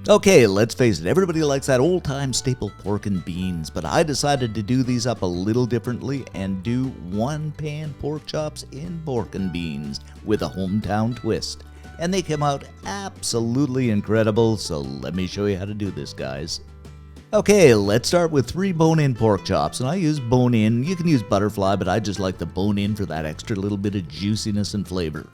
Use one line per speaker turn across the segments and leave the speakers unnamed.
Okay, let's face it, everybody likes that old-time staple pork and beans, but I decided to do these up a little differently and do one-pan pork chops in pork and beans with a hometown twist. And they came out absolutely incredible, so let me show you how to do this, guys. Okay, let's start with 3 bone-in pork chops, and I use bone-in. You can use butterfly, but I just like the bone-in for that extra little bit of juiciness and flavor.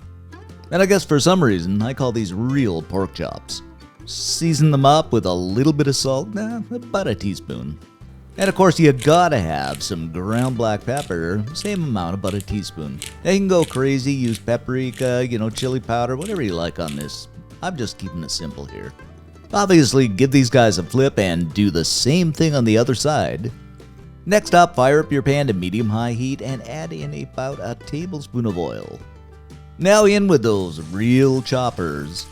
And I guess for some reason, I call these real pork chops. Season them up with a little bit of salt, about a teaspoon. And of course, you gotta have some ground black pepper, same amount, about a teaspoon. Now you can go crazy, use paprika, chili powder, whatever you like on this. I'm just keeping it simple here. Obviously, give these guys a flip and do the same thing on the other side. Next up, fire up your pan to medium-high heat and add in about a tablespoon of oil. Now in with those real choppers.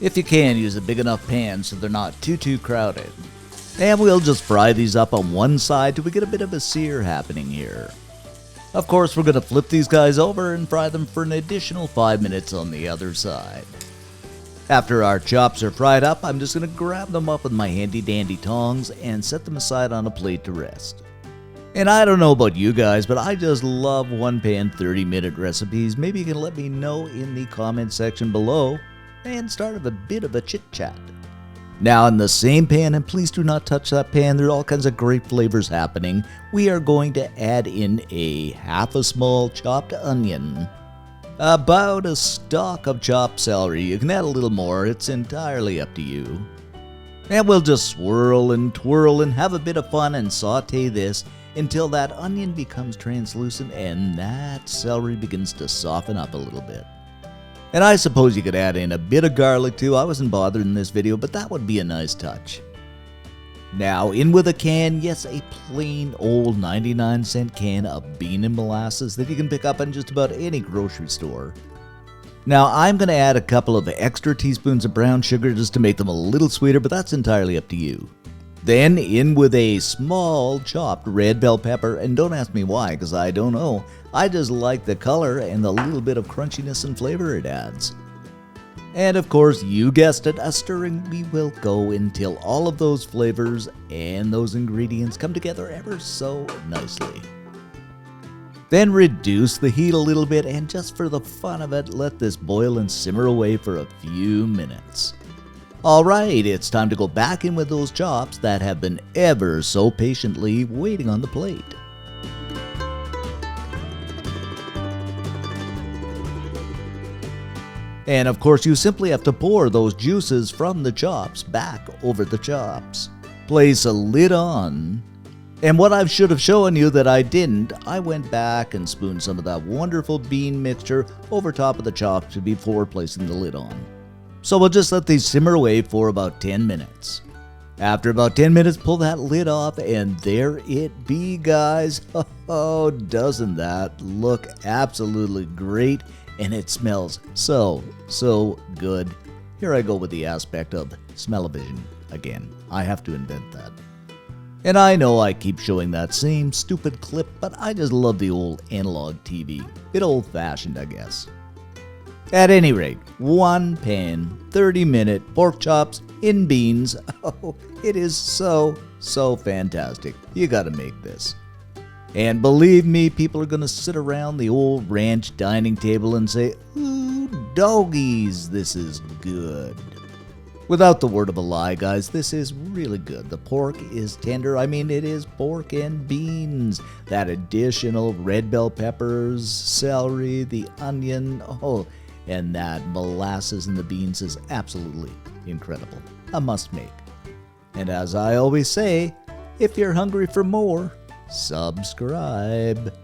If you can, use a big enough pan so they're not too crowded. And we'll just fry these up on one side till we get a bit of a sear happening here. Of course, we're going to flip these guys over and fry them for an additional 5 minutes on the other side. After our chops are fried up, I'm just going to grab them up with my handy dandy tongs and set them aside on a plate to rest. And I don't know about you guys, but I just love one-pan 30-minute recipes. Maybe you can let me know in the comment section below and start a bit of a chit-chat. Now in the same pan, and please do not touch that pan, there are all kinds of great flavors happening, we are going to add in a half a small chopped onion, about a stalk of chopped celery. You can add a little more, it's entirely up to you. And we'll just swirl and twirl and have a bit of fun and saute this until that onion becomes translucent and that celery begins to soften up a little bit. And I suppose you could add in a bit of garlic too. I wasn't bothered in this video, but that would be a nice touch. Now in with a can, yes, a plain old 99-cent can of bean and molasses that you can pick up in just about any grocery store. Now I'm going to add a couple of extra teaspoons of brown sugar just to make them a little sweeter, but that's entirely up to you. Then in with a small chopped red bell pepper, and don't ask me why, because I don't know. I just like the color and the little bit of crunchiness and flavor it adds. And of course, you guessed it, a stirring we will go until all of those flavors and those ingredients come together ever so nicely. Then reduce the heat a little bit and just for the fun of it, let this boil and simmer away for a few minutes. Alright, it's time to go back in with those chops that have been ever so patiently waiting on the plate. And of course, you simply have to pour those juices from the chops back over the chops. Place a lid on. And what I should have shown you that I didn't, I went back and spooned some of that wonderful bean mixture over top of the chops before placing the lid on. So we'll just let these simmer away for about 10 minutes. After about 10 minutes, pull that lid off and there it be, guys. Oh, doesn't that look absolutely great? And it smells so good. Here I go with the aspect of smell-o-vision again. I have to invent that. And I know I keep showing that same stupid clip, but I just love the old analog TV. Bit old-fashioned, I guess. At any rate, one pan, 30-minute pork chops in beans. Oh, it is so fantastic. You gotta make this. And believe me, people are going to sit around the old ranch dining table and say, "Ooh, doggies, this is good." Without the word of a lie, guys, this is really good. The pork is tender. I mean, it is pork and beans. That additional red bell peppers, celery, the onion, and that molasses in the beans is absolutely incredible. A must make. And as I always say, if you're hungry for more, subscribe.